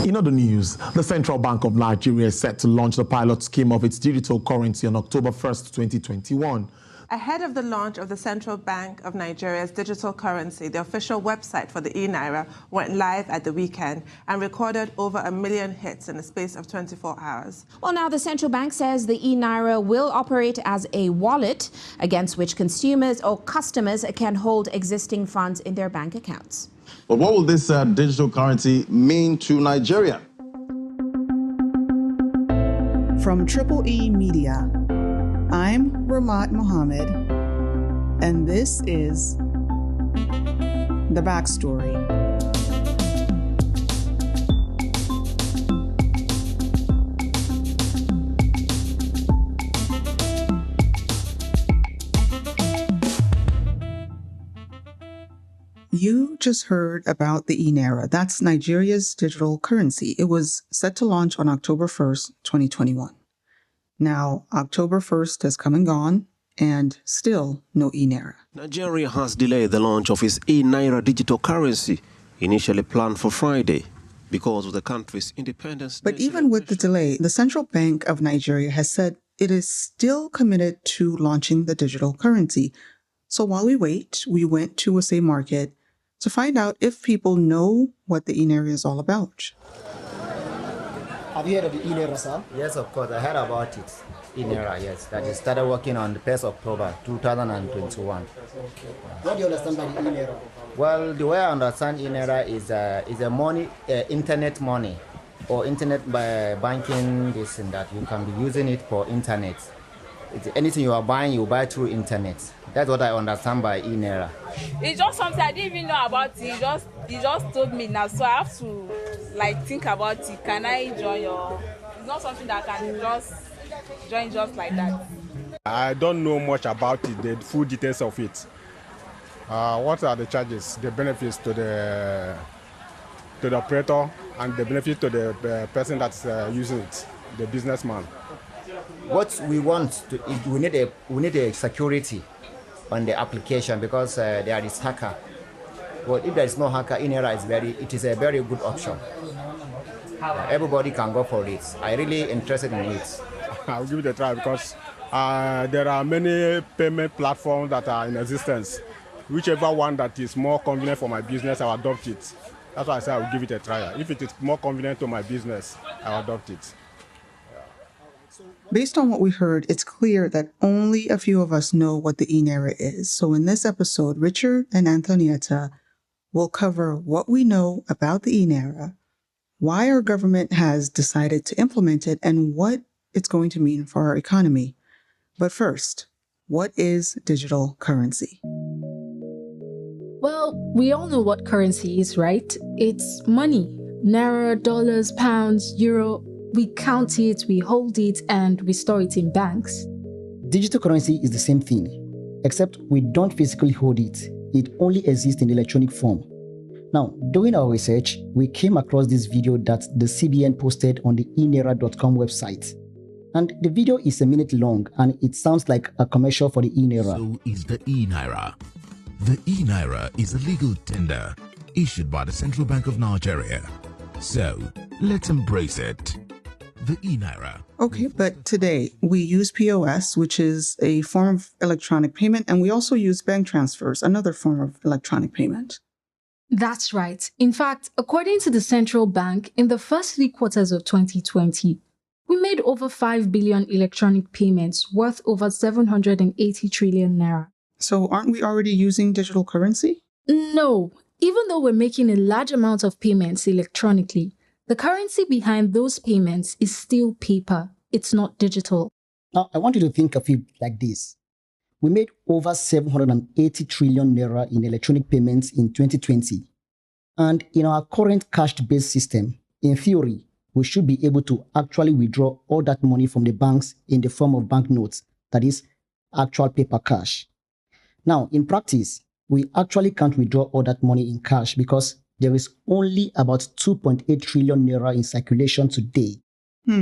In other news, the Central Bank of Nigeria is set to launch the pilot scheme of its digital currency on October 1st, 2021. Ahead of the launch of the Central Bank of Nigeria's digital currency, the official website for the eNaira went live at the weekend and recorded over 1 million hits in the space of 24 hours. Well, now the central bank says the eNaira will operate as a wallet against which consumers or customers can hold existing funds in their bank accounts. But what will this digital currency mean to Nigeria? From Triple E Media, I'm Rahmat Muhammad, and this is The Backstory. You just heard about the eNaira. That's Nigeria's digital currency. It was set to launch on October 1st, 2021. Now, October 1st has come and gone, and still no eNaira. Nigeria has delayed the launch of its eNaira digital currency, initially planned for Friday, because of the country's independence. But even with the delay, the Central Bank of Nigeria has said it is still committed to launching the digital currency. So while we wait, we went to a market to find out if people know what the eNaira is all about. Have you heard of the eNaira, sir? Yes, of course. I heard about it. eNaira, yes. That it started working on the 1st October 2021. What do you understand by the eNaira? Well, the way I understand eNaira is a money, internet money, or internet banking, this and that. You can be using it for internet. It's anything you are buying, you buy through internet. That's what I understand by eNaira. It's just something I didn't even know about it. He just told me now, so I have to think about it. Can I join your? It's not something that I can just join just like that. I don't know much about it, the full details of it. What are the charges, the benefits to the operator, and the benefit to the person that's using it, the businessman? What we want we need a security on the application because there is hacker. But if there is no hacker, eNaira is a very good option. Everybody can go for it. I'm really interested in it. I'll give it a try because there are many payment platforms that are in existence. Whichever one that is more convenient for my business, I'll adopt it. That's why I say I'll give it a try. If it is more convenient to my business, I'll adopt it. Based on what we heard, it's clear that only a few of us know what the eNaira is. So in this episode, Richard and Anthonieta will cover what we know about the eNaira, why our government has decided to implement it, and what it's going to mean for our economy. But first, what is digital currency? Well, we all know what currency is, right? It's money. Naira, dollars, pounds, euro. We count it, we hold it, and we store it in banks. Digital currency is the same thing, except we don't physically hold it. It only exists in electronic form. Now, doing our research, we came across this video that the CBN posted on the eNaira.com website. And the video is 1 minute long, and it sounds like a commercial for the eNaira. So is the eNaira. The eNaira is a legal tender issued by the Central Bank of Nigeria. So, let's embrace it. The eNaira. Okay, but today we use POS, which is a form of electronic payment, and we also use bank transfers, another form of electronic payment. That's right. In fact, according to the central bank, in the first 3 quarters of 2020, we made over 5 billion electronic payments worth over 780 trillion naira. So aren't we already using digital currency? No. Even though we're making a large amount of payments electronically, the currency behind those payments is still paper. It's not digital. Now, I want you to think of it like this. We made over 780 trillion naira in electronic payments in 2020. And in our current cash-based system, in theory, we should be able to actually withdraw all that money from the banks in the form of banknotes, that is, actual paper cash. Now, in practice, we actually can't withdraw all that money in cash because there is only about 2.8 trillion naira in circulation today.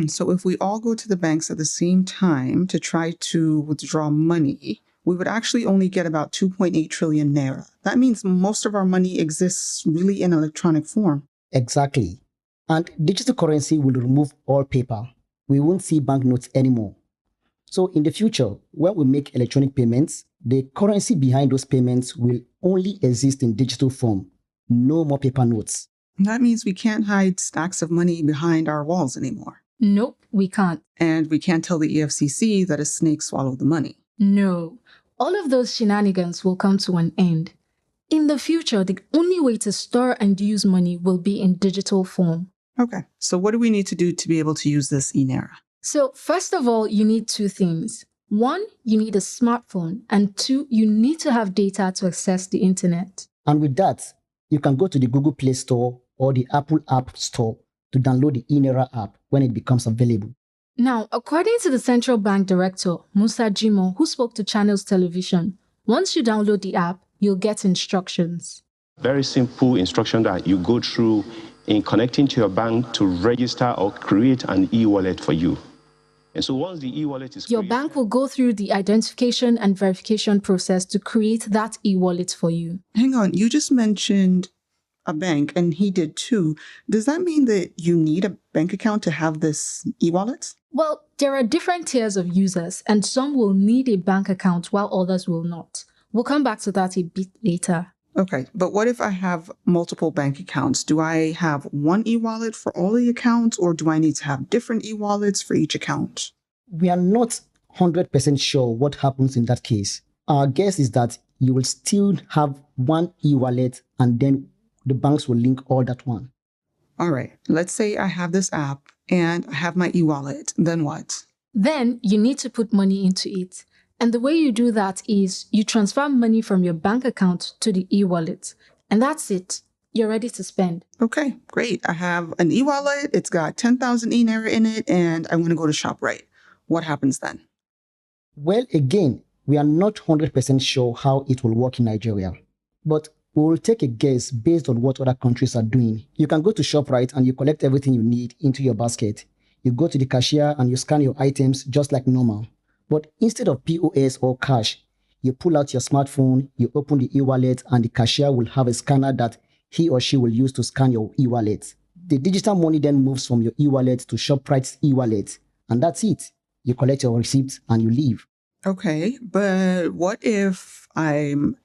So if we all go to the banks at the same time to try to withdraw money, we would actually only get about 2.8 trillion naira. That means most of our money exists really in electronic form. Exactly. And digital currency will remove all paper. We won't see banknotes anymore. So in the future, when we make electronic payments, the currency behind those payments will only exist in digital form. No more paper notes. That means we can't hide stacks of money behind our walls anymore. Nope, we can't. And we can't tell the EFCC that a snake swallowed the money. No. All of those shenanigans will come to an end. In the future, the only way to store and use money will be in digital form. Okay, so what do we need to do to be able to use this eNaira? So first of all, you need two things. One, you need a smartphone. And two, you need to have data to access the internet. And with that, you can go to the Google Play Store or the Apple App Store to download the eNaira app when it becomes available. Now, according to the Central Bank Director, Musa Jimo, who spoke to Channels Television, once you download the app, you'll get instructions. Very simple instruction that you go through in connecting to your bank to register or create an e-wallet for you. And so once the e-wallet is your bank will go through the identification and verification process to create that e-wallet for you. Hang on, you just mentioned a bank and he did too. Does that mean that you need a bank account to have this e-wallet? Well, there are different tiers of users and some will need a bank account while others will not. We'll come back to that a bit later. Okay, but what if I have multiple bank accounts? Do I have one e-wallet for all the accounts or do I need to have different e-wallets for each account? We are not 100% sure what happens in that case. Our guess is that you will still have one e-wallet and then the banks will link all that one. All right, let's say I have this app and I have my e-wallet. Then what? Then you need to put money into it. And the way you do that is you transfer money from your bank account to the e-wallet. And that's it. You're ready to spend. Okay, great. I have an e-wallet. It's got 10,000 eNaira in it and I want to go to ShopRite. What happens then? Well, again, we are not 100% sure how it will work in Nigeria. But we will take a guess based on what other countries are doing. You can go to ShopRite and you collect everything you need into your basket. You go to the cashier and you scan your items just like normal. But instead of POS or cash, you pull out your smartphone, you open the e-wallet, and the cashier will have a scanner that he or she will use to scan your e-wallet. The digital money then moves from your e-wallet to ShopRite's e-wallet, and that's it. You collect your receipt and you leave. Okay, but what if I'm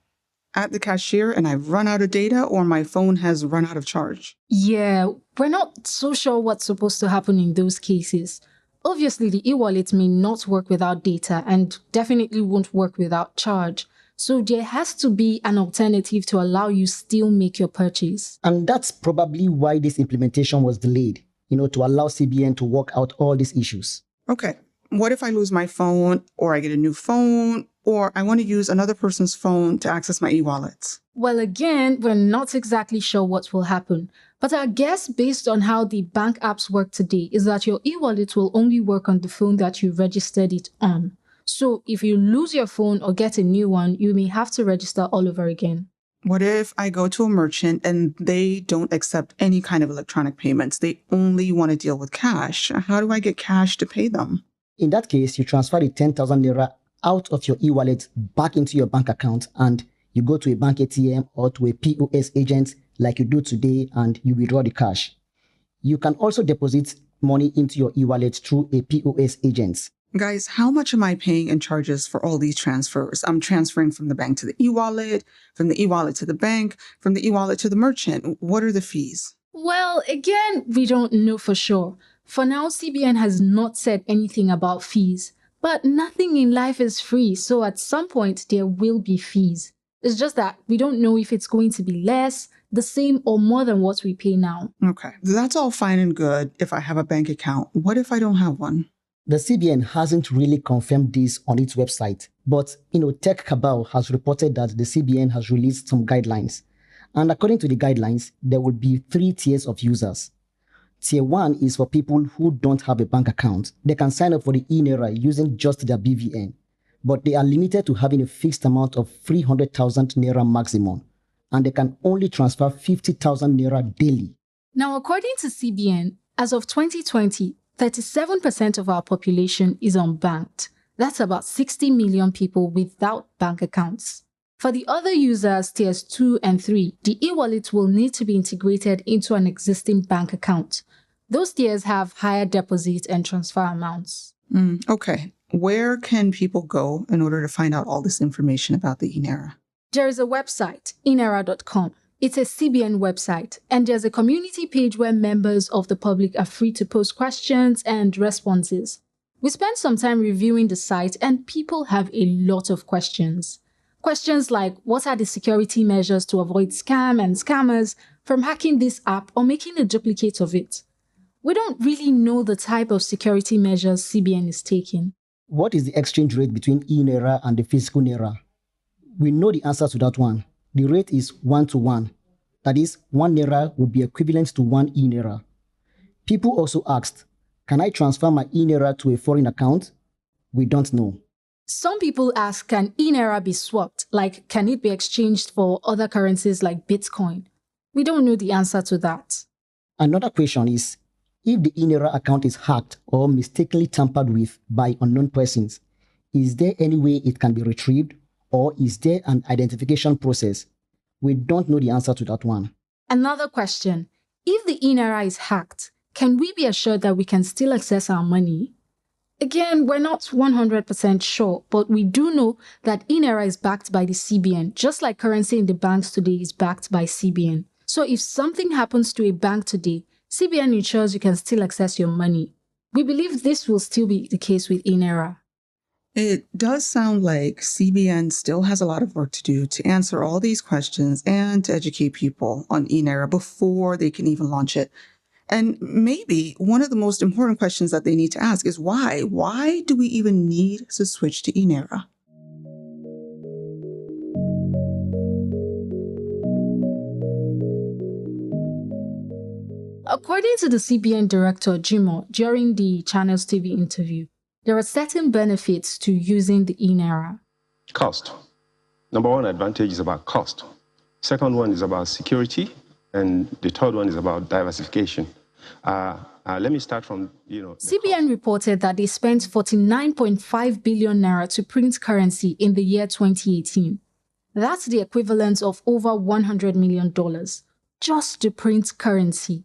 at the cashier and I've run out of data or my phone has run out of charge? Yeah, we're not so sure what's supposed to happen in those cases. Obviously, the e-wallet may not work without data and definitely won't work without charge. So there has to be an alternative to allow you still make your purchase. And that's probably why this implementation was delayed, to allow CBN to work out all these issues. Okay, what if I lose my phone or I get a new phone or I want to use another person's phone to access my e-wallets? Well, again, we're not exactly sure what will happen. But our guess based on how the bank apps work today is that your e-wallet will only work on the phone that you registered it on. So if you lose your phone or get a new one, you may have to register all over again. What if I go to a merchant and they don't accept any kind of electronic payments? They only want to deal with cash. How do I get cash to pay them? In that case, you transfer the 10,000 Naira out of your e-wallet back into your bank account and you go to a bank ATM or to a POS agent like you do today and you withdraw the cash. You can also deposit money into your e-wallet through a POS agent. Guys, how much am I paying in charges for all these transfers? I'm transferring from the bank to the e-wallet, from the e-wallet to the bank, from the e-wallet to the merchant. What are the fees? Well, again, we don't know for sure. For now, CBN has not said anything about fees. But nothing in life is free, so at some point there will be fees. It's just that we don't know if it's going to be less, the same, or more than what we pay now. Okay, that's all fine and good if I have a bank account. What if I don't have one? The CBN hasn't really confirmed this on its website, but Tech Cabal has reported that the CBN has released some guidelines. And according to the guidelines, there will be 3 tiers of users. Tier 1 is for people who don't have a bank account. They can sign up for the eNaira using just their BVN, but they are limited to having a fixed amount of 300,000 Naira maximum, and they can only transfer 50,000 Naira daily. Now, according to CBN, as of 2020, 37% of our population is unbanked. That's about 60 million people without bank accounts. For the other users, tiers 2 and 3, the e-wallet will need to be integrated into an existing bank account. Those tiers have higher deposit and transfer amounts. Okay. Where can people go in order to find out all this information about the eNaira? There is a website, eNaira.com. It's a CBN website, and there's a community page where members of the public are free to post questions and responses. We spent some time reviewing the site, and people have a lot of questions. Questions like, what are the security measures to avoid scam and scammers from hacking this app or making a duplicate of it? We don't really know the type of security measures CBN is taking. What is the exchange rate between eNaira and the physical Naira? We know the answer to that one. The rate is 1-to-1. That is, 1 Naira would be equivalent to 1 eNaira. People also asked, can I transfer my eNaira to a foreign account? We don't know. Some people ask, can eNaira be swapped? Like, can it be exchanged for other currencies like Bitcoin? We don't know the answer to that. Another question is, if the eNaira account is hacked or mistakenly tampered with by unknown persons, is there any way it can be retrieved, or is there an identification process? We don't know the answer to that one. Another question, if the eNaira is hacked, can we be assured that we can still access our money? Again, we're not 100% sure, but we do know that eNaira is backed by the CBN, just like currency in the banks today is backed by CBN. So if something happens to a bank today, CBN ensures you can still access your money. We believe this will still be the case with eNaira. It does sound like CBN still has a lot of work to do to answer all these questions and to educate people on eNaira before they can even launch it. And maybe one of the most important questions that they need to ask is why? Why do we even need to switch to eNaira? According to the CBN director, Jimo, during the Channels TV interview, there are certain benefits to using the eNaira. Cost. Number one advantage is about cost. Second one is about security. And the third one is about diversification. Let me start from, CBN reported that they spent 49.5 billion naira to print currency in the year 2018. That's the equivalent of over $100 million just to print currency.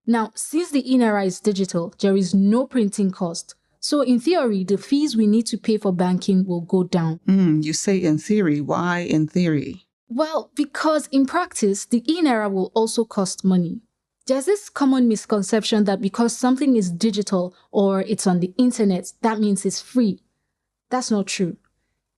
Now, since the eNaira is digital, there is no printing cost. So in theory, the fees we need to pay for banking will go down. You say in theory. Why in theory? Well, because in practice, the eNaira will also cost money. There's this common misconception that because something is digital or it's on the internet, that means it's free. That's not true.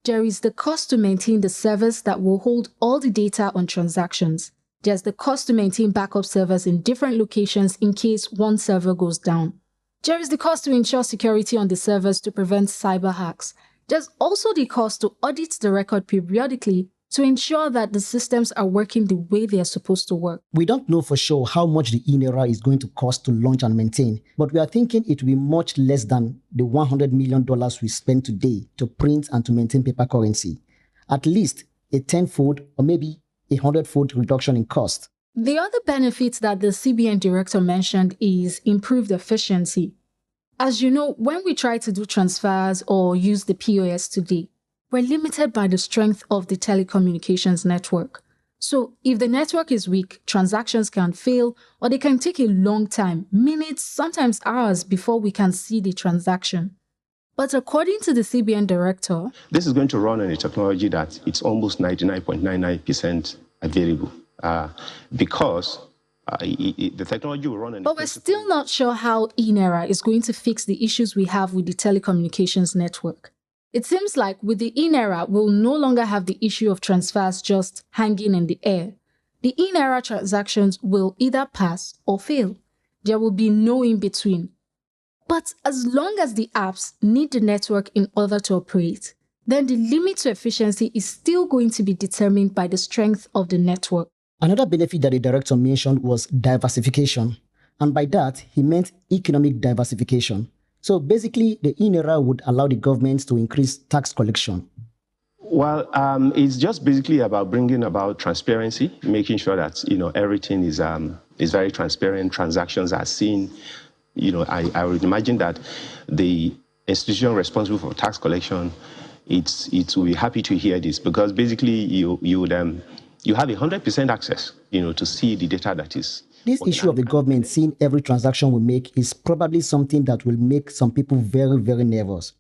There is the cost to maintain the servers that will hold all the data on transactions. There's the cost to maintain backup servers in different locations in case one server goes down. There is the cost to ensure security on the servers to prevent cyber hacks. There's also the cost to audit the record periodically to ensure that the systems are working the way they are supposed to work. We don't know for sure how much the eNaira is going to cost to launch and maintain, but we are thinking it will be much less than the $100 million we spend today to print and to maintain paper currency. At least a 10-fold or maybe a 100-fold reduction in cost. The other benefit that the CBN director mentioned is improved efficiency. As you know, when we try to do transfers or use the POS today, we're limited by the strength of the telecommunications network. So if the network is weak, transactions can fail or they can take a long time, minutes, sometimes hours before we can see the transaction. But according to the CBN director, this is going to run on a technology that it's almost 99.99% available because the technology will run on. But we're still not sure how eNaira is going to fix the issues we have with the telecommunications network. It seems like with the eNaira, we'll no longer have the issue of transfers just hanging in the air. The eNaira transactions will either pass or fail. There will be no in between. But as long as the apps need the network in order to operate, then the limit to efficiency is still going to be determined by the strength of the network. Another benefit that the director mentioned was diversification. And by that, he meant economic diversification. So basically, the eNaira would allow the government to increase tax collection. Well, it's just basically about bringing about transparency, making sure that everything is very transparent. Transactions are seen. I would imagine that the institution responsible for tax collection, it will be happy to hear this, because basically you have 100% access, to see the data that is. This issue of the government seeing every transaction we make is probably something that will make some people very, very nervous.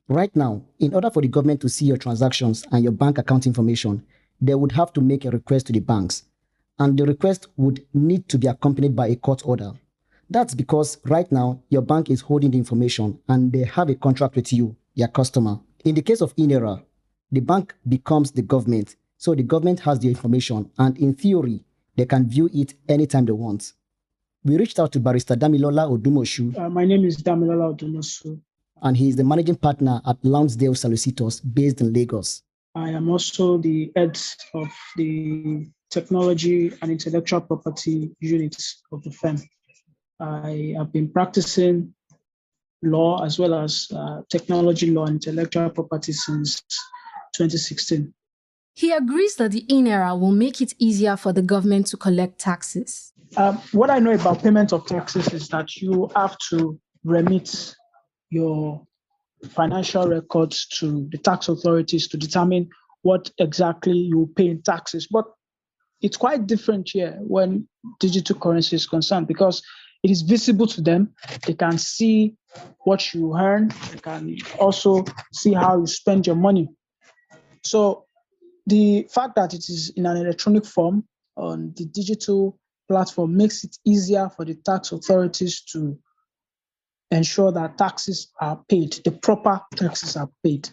Right now, in order for the government to see your transactions and your bank account information, they would have to make a request to the banks. And the request would need to be accompanied by a court order. That's because right now, your bank is holding the information and they have a contract with you, their customer. In the case of eNaira, the bank becomes the government. So the government has the information, and in theory, they can view it anytime they want. We reached out to Barrister Damilola Odumosu. My name is Damilola Odumosu. And he is the managing partner at Lonsdale Solicitors based in Lagos. I am also the head of the technology and intellectual property units of the firm. I have been practicing law as well as technology law and intellectual property since 2016. He agrees that the eNaira will make it easier for the government to collect taxes. What I know about payment of taxes is that you have to remit your financial records to the tax authorities to determine what exactly you pay in taxes. But it's quite different here when digital currency is concerned, because it is visible to them. They can see what you earn. They can also see how you spend your money. So the fact that it is in an electronic form on the digital platform makes it easier for the tax authorities to ensure that taxes are paid, the proper taxes are paid.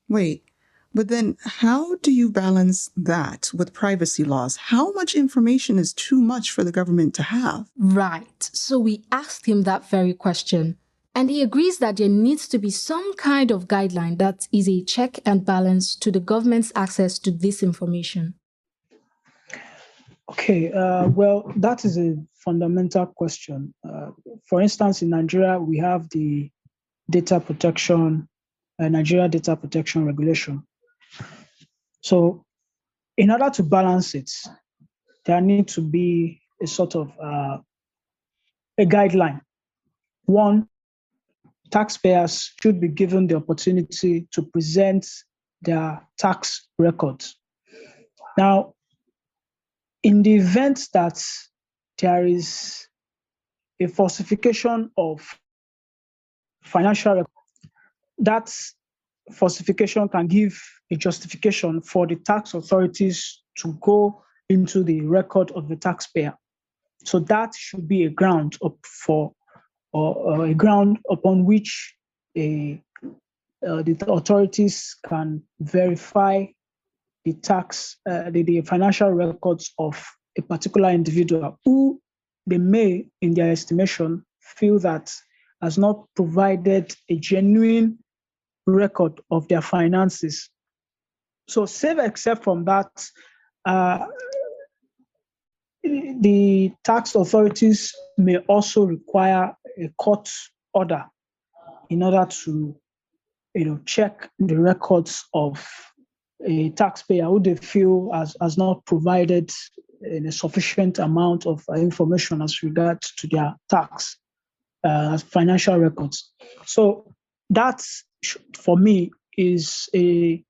Wait, but then how do you balance that with privacy laws? How much information is too much for the government to have? Right. So we asked him that very question. And he agrees that there needs to be some kind of guideline that is a check and balance to the government's access to this information. Okay, well, that is a fundamental question. For instance, in Nigeria, we have the Nigeria Data Protection Regulation. So in order to balance it, there needs to be a sort of a guideline. One, taxpayers should be given the opportunity to present their tax records. Now, in the event that there is a falsification of financial records, that falsification can give a justification for the tax authorities to go into the record of the taxpayer. So that should be a ground a ground upon which the authorities can verify the financial records of a particular individual who they may, in their estimation, feel that has not provided a genuine record of their finances. So, save except from that, the tax authorities may also require a court order in order to, check the records of a taxpayer who they feel has not provided a sufficient amount of information as regards to their tax financial records. So that, for me, is a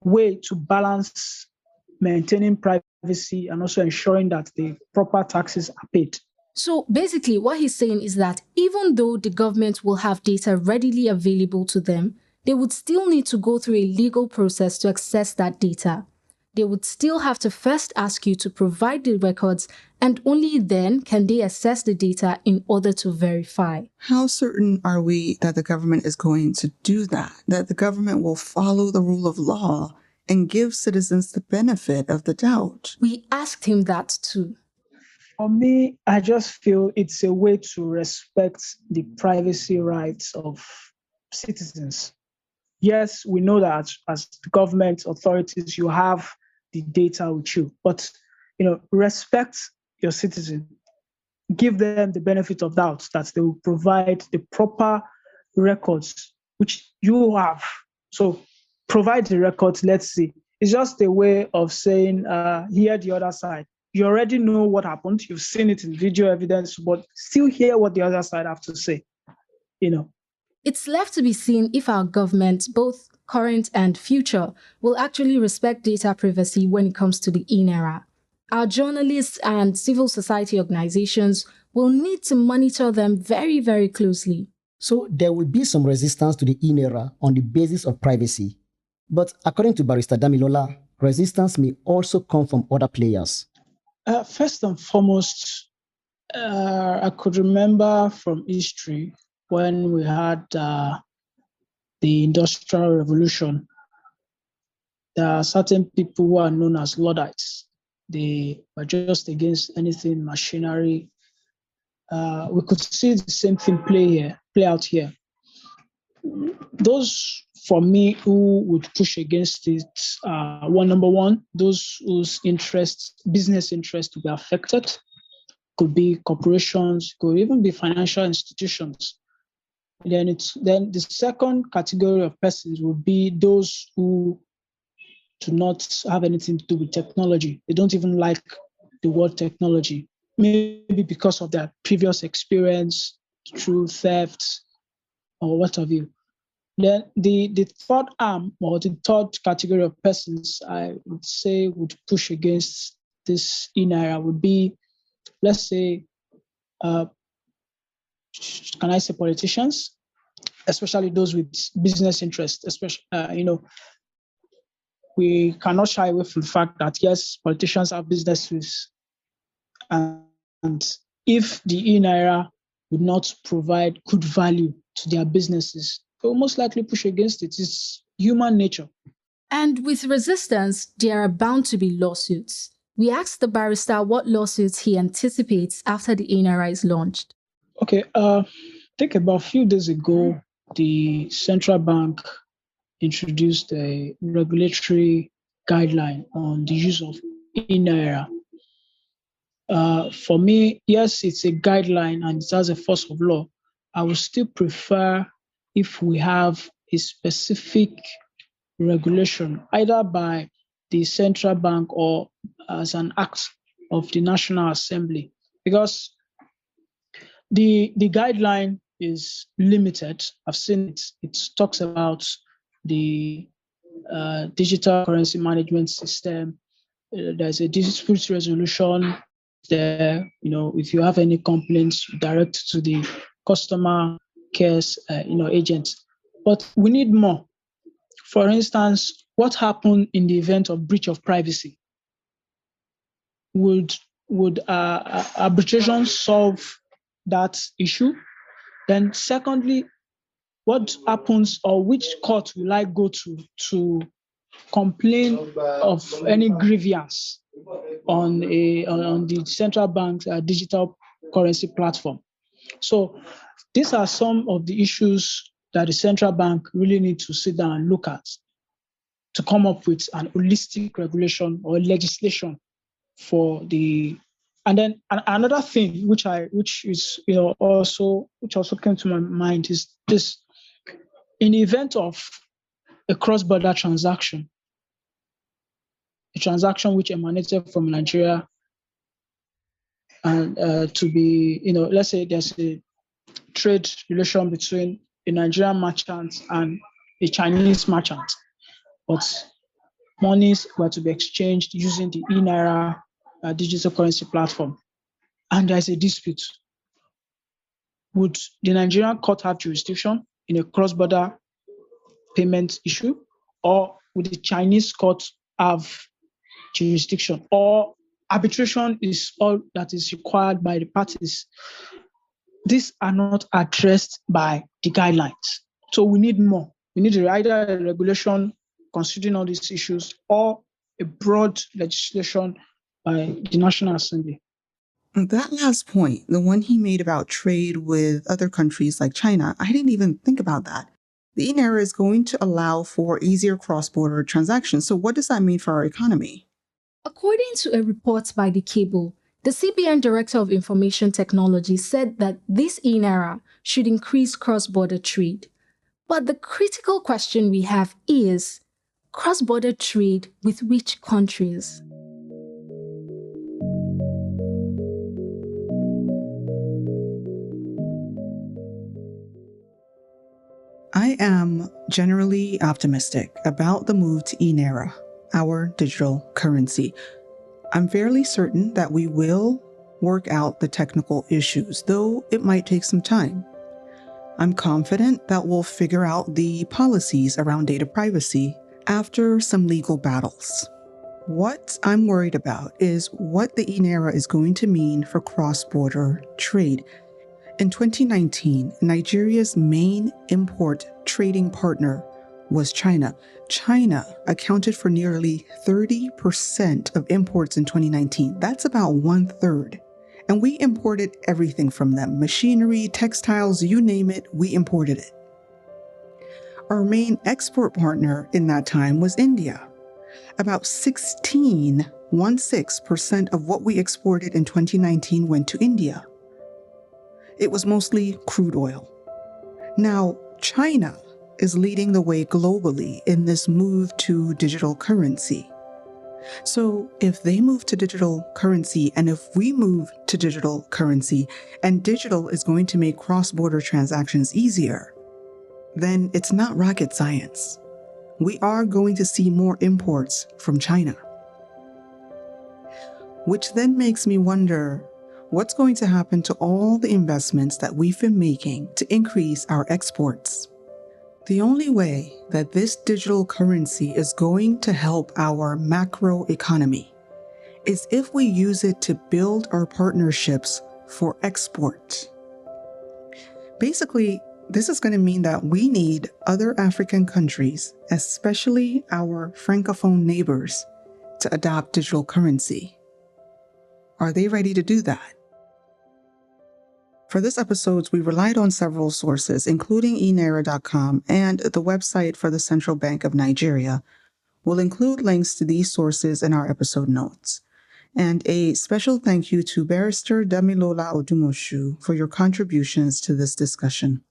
way to balance maintaining privacy and also ensuring that the proper taxes are paid. So basically what he's saying is that even though the government will have data readily available to them, they would still need to go through a legal process to access that data. They would still have to first ask you to provide the records, and only then can they access the data in order to verify. How certain are we that the government is going to do that? That the government will follow the rule of law and give citizens the benefit of the doubt? We asked him that too. For me, I just feel it's a way to respect the privacy rights of citizens. Yes, we know that as government authorities, you have the data with you, but respect your citizen. Give them the benefit of doubt that they will provide the proper records which you have. So provide the records, let's see. It's just a way of saying, hear the other side. You already know what happened. You've seen it in video evidence, but still hear what the other side have to say. It's left to be seen if our government, both current and future, will actually respect data privacy when it comes to the eNaira. Our journalists and civil society organizations will need to monitor them very, very closely. So there will be some resistance to the eNaira on the basis of privacy. But according to Barrister Damilola, resistance may also come from other players. First and foremost, I could remember from history when we had the Industrial Revolution. There are certain people who are known as Luddites. They were just against anything machinery. We could see the same thing play out here. Those, for me, who would push against it, number one, those whose business interests to be affected, could be corporations, could even be financial institutions. Then the second category of persons would be those who do not have anything to do with technology. They don't even like the word technology, maybe because of their previous experience through theft or what have you. Then the third arm or the third category of persons I would say would push against this eNaira would be, let's say, can I say politicians, especially those with business interests, especially, we cannot shy away from the fact that, yes, politicians have businesses. And if the eNaira would not provide good value to their businesses, they will most likely push against it. It's human nature. And with resistance, there are bound to be lawsuits. We asked the barrister what lawsuits he anticipates after the eNaira is launched. Okay, I think about a few days ago, the central bank introduced a regulatory guideline on the use of eNaira. For me, yes, it's a guideline and it has a force of law. I would still prefer if we have a specific regulation, either by the central bank or as an act of the National Assembly, because the guideline is limited. I've seen it. It talks about the digital currency management system. There's a dispute resolution there. If you have any complaints, you direct to the customer cares agents. But we need more. For instance, what happened in the event of breach of privacy? Would arbitration solve that issue? Then secondly, what happens, or which court will I go to complain of any grievance on the central bank's digital currency platform? So these are some of the issues that the central bank really needs to sit down and look at to come up with an holistic regulation or legislation for the. And then another thing which also came to my mind is this: in the event of a cross-border transaction, a transaction which emanated from Nigeria, and to be, let's say there's a trade relation between a Nigerian merchant and a Chinese merchant, but monies were to be exchanged using the eNaira digital currency platform, and there's a dispute. Would the Nigerian court have jurisdiction in a cross-border payment issue, or would the Chinese court have jurisdiction, or arbitration is all that is required by the parties? These are not addressed by the guidelines. So we need more. We need either a regulation considering all these issues or a broad legislation by the National Assembly. That last point, the one he made about trade with other countries like China, I didn't even think about that. The eNaira is going to allow for easier cross-border transactions. So what does that mean for our economy? According to a report by The Cable, the CBN Director of Information Technology said that this eNaira should increase cross-border trade. But the critical question we have is, cross-border trade with which countries? I am generally optimistic about the move to eNaira, our digital currency. I'm fairly certain that we will work out the technical issues, though it might take some time. I'm confident that we'll figure out the policies around data privacy after some legal battles. What I'm worried about is what the eNaira is going to mean for cross-border trade. In 2019, Nigeria's main import trading partner was China. China accounted for nearly 30% of imports in 2019. That's about 1/3. And we imported everything from them. Machinery, textiles, you name it, we imported it. Our main export partner in that time was India. About 16% of what we exported in 2019 went to India. It was mostly crude oil. Now, China is leading the way globally in this move to digital currency. So if they move to digital currency, and if we move to digital currency, and digital is going to make cross-border transactions easier, then it's not rocket science. We are going to see more imports from China. Which then makes me wonder, what's going to happen to all the investments that we've been making to increase our exports? The only way that this digital currency is going to help our macro economy is if we use it to build our partnerships for export. Basically, this is going to mean that we need other African countries, especially our Francophone neighbors, to adopt digital currency. Are they ready to do that? For this episode, we relied on several sources, including eNaira.com and the website for the Central Bank of Nigeria. We'll include links to these sources in our episode notes. And a special thank you to Barrister Damilola Odumosu for your contributions to this discussion.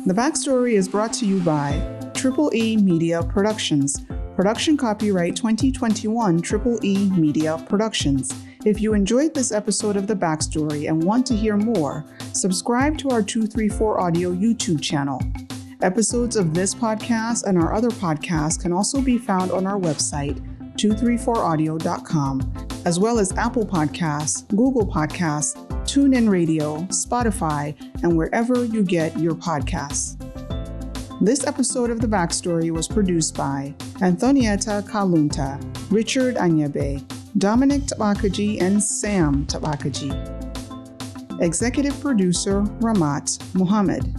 The Backstory is brought to you by E Media Productions. Production copyright 2021 E Media Productions. If you enjoyed this episode of The Backstory and want to hear more, subscribe to our 234 Audio YouTube channel. Episodes of this podcast and our other podcasts can also be found on our website, 234audio.com, as well as Apple Podcasts, Google Podcasts, TuneIn Radio, Spotify, and wherever you get your podcasts. This episode of The Backstory was produced by Anthonieta Kalunta, Richard Anyebe, Dominic Tabakaji, and Sam Tabakaji. Executive producer Rahmat Muhammad.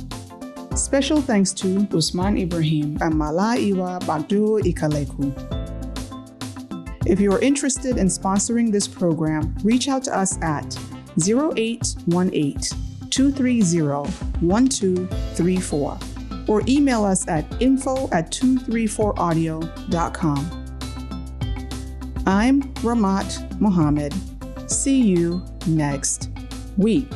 Special thanks to Usman Ibrahim and Malaiwa Gbado Ikaleku. If you are interested in sponsoring this program, reach out to us at 0818-230-1234 or email us at info@234audio.com. I'm Rahmat Muhammad. See you next week.